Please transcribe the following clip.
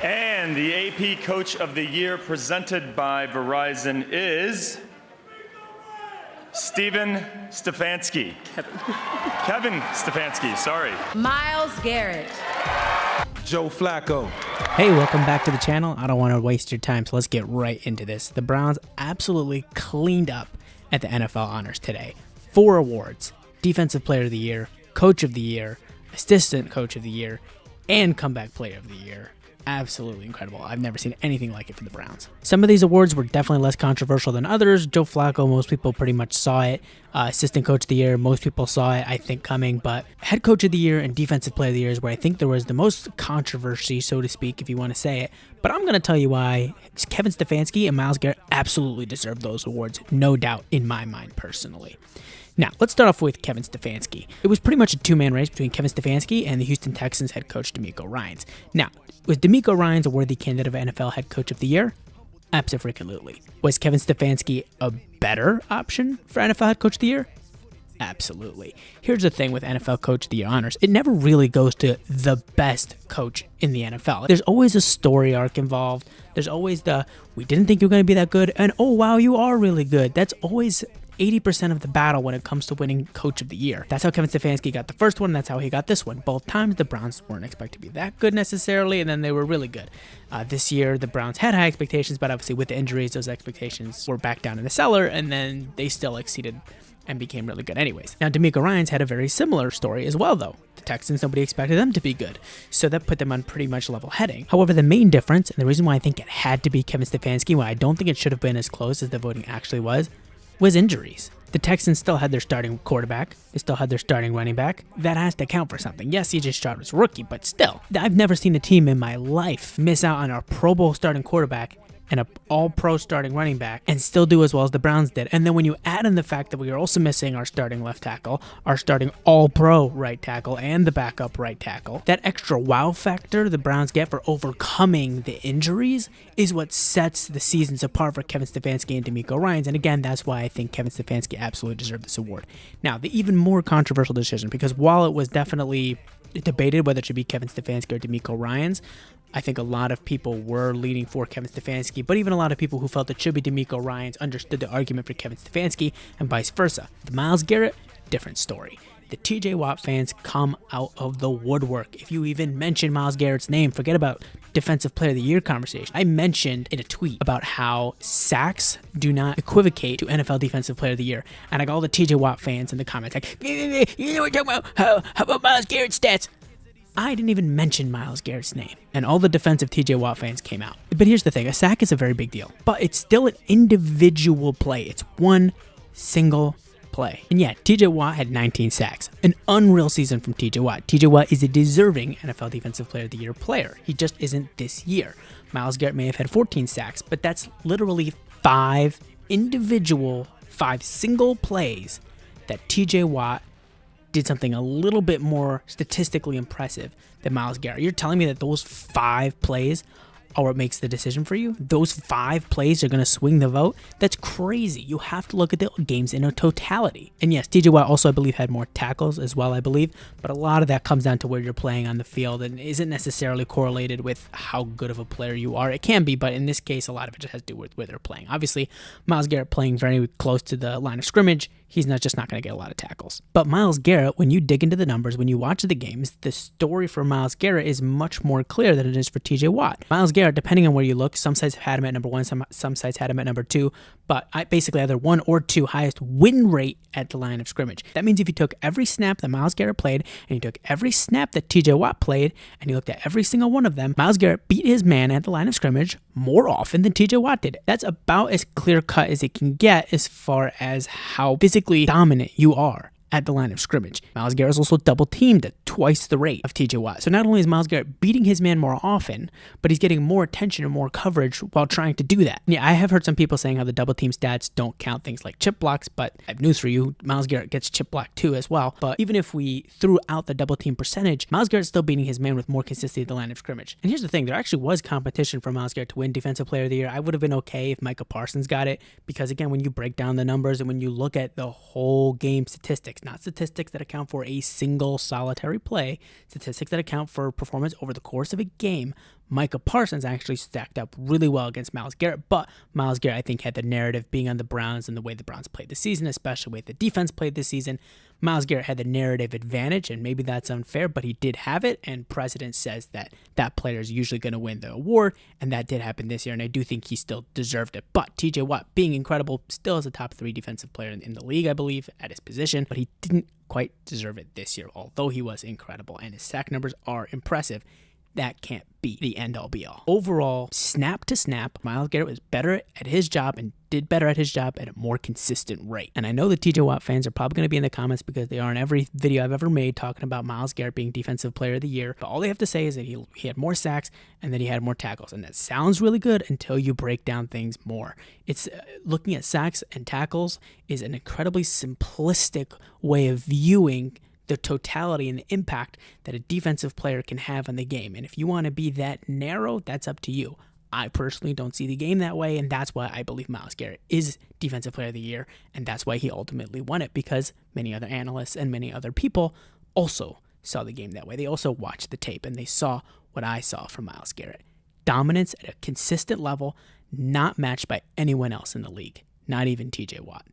And the AP Coach of the Year presented by Verizon is Stefanski. Kevin Stefanski, sorry. Myles Garrett. Joe Flacco. Hey, welcome back to the channel. I don't want to waste your time, so let's get right into this. The Browns absolutely cleaned up at the NFL honors today. 4 awards: Defensive Player of the Year, Coach of the Year, Assistant Coach of the Year, and Comeback Player of the Year. Absolutely incredible. I've never seen anything like it for the Browns. Some of these awards were definitely less controversial than others. Joe Flacco, most people pretty much saw it. Assistant Coach of the Year, most people saw it, I think, coming. But Head Coach of the Year and Defensive Player of the Year is where I think there was the most controversy, so to speak, if you want to say it. But I'm going to tell you why Kevin Stefanski and Myles Garrett absolutely deserve those awards, no doubt, in my mind personally. Now, let's start off with Kevin Stefanski. It was pretty much a two-man race between Kevin Stefanski and the Houston Texans head coach DeMeco Ryans. Now, was DeMeco Ryans a worthy candidate of NFL head coach of the year? Absolutely. Was Kevin Stefanski a better option for NFL head coach of the year? Absolutely. Here's the thing with NFL Coach of the Year honors. It never really goes to the best coach in the NFL. There's always a story arc involved. There's always the, we didn't think you were going to be that good, and oh wow, you are really good. That's always 80% of the battle when it comes to winning Coach of the Year. That's how Kevin Stefanski got the first one, and that's how he got this one. Both times, the Browns weren't expected to be that good necessarily, and then they were really good. This year, the Browns had high expectations, but obviously with the injuries, those expectations were back down in the cellar, and then they still exceeded and became really good anyways. Now, DeMeco Ryans had a very similar story as well, though. The Texans, nobody expected them to be good, so that put them on pretty much level heading. However, the main difference, and the reason why I think it had to be Kevin Stefanski, why I don't think it should have been as close as the voting actually was injuries. The Texans still had their starting quarterback. They still had their starting running back. That has to count for something. Yes, C.J. Stroud was rookie, but still. I've never seen a team in my life miss out on a Pro Bowl starting quarterback and an all-pro starting running back and still do as well as the Browns did. And then when you add in the fact that we are also missing our starting left tackle, our starting all-pro right tackle, and the backup right tackle, that extra wow factor the Browns get for overcoming the injuries is what sets the seasons apart for Kevin Stefanski and DeMeco Ryans. And again, that's why I think Kevin Stefanski absolutely deserved this award. Now, the even more controversial decision, because while it was definitely debated whether it should be Kevin Stefanski or DeMeco Ryans, I think a lot of people were leaning for Kevin Stefanski, but even a lot of people who felt it should be DeMeco Ryans understood the argument for Kevin Stefanski and vice versa. The Myles Garrett, different story. The T.J. Watt fans come out of the woodwork. If you even mention Myles Garrett's name, forget about Defensive Player of the Year conversation. I mentioned in a tweet about how sacks do not equivocate to NFL Defensive Player of the Year. And I got all the T.J. Watt fans in the comments like, you know what we're talking about? How about Myles Garrett's stats? I didn't even mention Myles Garrett's name, and all the defensive T.J. Watt fans came out. But here's the thing, a sack is a very big deal, but it's still an individual play. It's one single play. And yeah, T.J. Watt had 19 sacks, an unreal season from T.J. Watt. T.J. Watt is a deserving NFL Defensive Player of the Year player. He just isn't this year. Myles Garrett may have had 14 sacks, but that's literally 5 single plays that T.J. Watt did something a little bit more statistically impressive than Myles Garrett. You're telling me that those 5 plays are what makes the decision for you? Those 5 plays are going to swing the vote? That's crazy. You have to look at the games in a totality. And yes, T.J. Watt also, I believe, had more tackles as well, I believe. But a lot of that comes down to where you're playing on the field and isn't necessarily correlated with how good of a player you are. It can be, but in this case, a lot of it just has to do with where they're playing. Obviously, Myles Garrett playing very close to the line of scrimmage, he's not going to get a lot of tackles. But Myles Garrett, when you dig into the numbers, when you watch the games, the story for Myles Garrett is much more clear than it is for T.J. Watt. Myles Garrett, depending on where you look, some sites had him at number 1, some sites had him at number 2, but I basically either 1 or 2 highest win rate at the line of scrimmage. That means if you took every snap that Myles Garrett played, and you took every snap that T.J. Watt played, and you looked at every single one of them, Myles Garrett beat his man at the line of scrimmage more often than T.J. Watt did. That's about as clear cut as it can get as far as how physically dominant you are at the line of scrimmage. Myles Garrett is also double teamed at twice the rate of T.J. Watt. So not only is Myles Garrett beating his man more often, but he's getting more attention and more coverage while trying to do that. Yeah, I have heard some people saying how the double team stats don't count things like chip blocks, but I have news for you. Myles Garrett gets chip blocked too as well. But even if we threw out the double team percentage, Myles Garrett's still beating his man with more consistency at the line of scrimmage. And here's the thing, there actually was competition for Myles Garrett to win Defensive Player of the Year. I would have been okay if Micah Parsons got it, because again, when you break down the numbers and when you look at the whole game statistics, not statistics that account for a single solitary play, statistics that account for performance over the course of a game, Micah Parsons actually stacked up really well against Myles Garrett, but Myles Garrett, I think, had the narrative being on the Browns and the way the Browns played the season, especially the way the defense played this season. Myles Garrett had the narrative advantage, and maybe that's unfair, but he did have it, and precedent says that that player is usually going to win the award, and that did happen this year, and I do think he still deserved it. But T.J. Watt, being incredible, still is a top 3 defensive player in the league, I believe, at his position, but he didn't quite deserve it this year, although he was incredible, and his sack numbers are impressive. That can't be the end-all be-all. Overall, snap to snap, Myles Garrett was better at his job and did better at his job at a more consistent rate. And I know the T.J. Watt fans are probably going to be in the comments because they are in every video I've ever made talking about Myles Garrett being Defensive Player of the Year. But all they have to say is that he had more sacks and that he had more tackles. And that sounds really good until you break down things more. It's looking at sacks and tackles is an incredibly simplistic way of viewing the totality and the impact that a defensive player can have on the game. And if you want to be that narrow, that's up to you. I personally don't see the game that way, and that's why I believe Myles Garrett is Defensive Player of the Year, and that's why he ultimately won it, because many other analysts and many other people also saw the game that way. They also watched the tape, and they saw what I saw from Myles Garrett. Dominance at a consistent level, not matched by anyone else in the league, not even T.J. Watt.